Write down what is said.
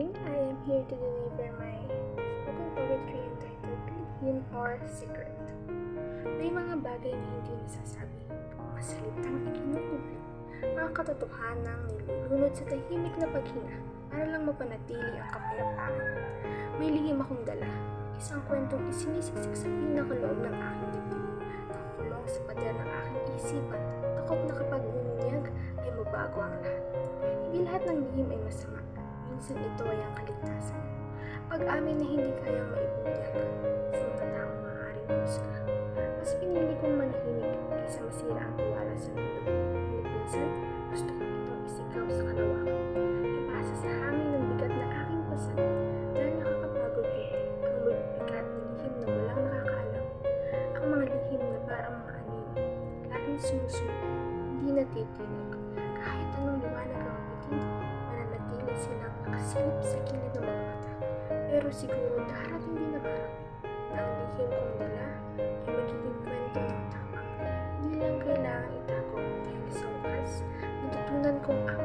morning. I am here to deliver my spoken poetry entitled Lihim or Secret. May mga bagay na hindi nasasabi, mga salitang ikinukulit, mga katotohanang nilulunod sa tahimik na paghinga para lang mapanatili ang kapayapaan. May lihim akong dala, isang kwentong isinisiksik sa pinakaloob ng aking dibdib, nakakulong sa pader ng aking isipan, takot na kapag bumunyag ay mabago ang lahat. Hindi lahat ng lihim ay masama. Minsan ito ay ang kaligtasan. Pag-amin na hindi kayang maibunyag sa mga taong maaaring husga. Mas pinili kong manahimik kaysa masira ang tiwala sa mundo. Ngunit minsan, gusto ko itong isikaw sa kalawakan. Ipasa sa hangin ng bigat na aking pasan. Dahil nakakapagod dito ang mabibigat na lihim na walang nakakaalam. Ang mga lihim na parang mga anino. Laging sumusunod, hindi natitinag. Kahit anong liwanag ang abutin, mananatili silang nakasilip sa kilid ng mga mata. Pero siguro darating din ang araw na ang lihim kong dala ay magiging kwento ng tapang. Hindi lang kailangan itago dahil sa wakas, natutunan kong ang